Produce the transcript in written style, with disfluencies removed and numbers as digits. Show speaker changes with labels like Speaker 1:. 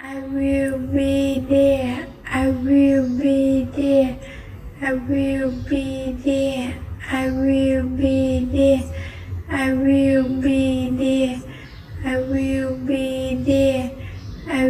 Speaker 1: I will be there. I will be there. I will be there. I will be there. I will be there. I will be there. I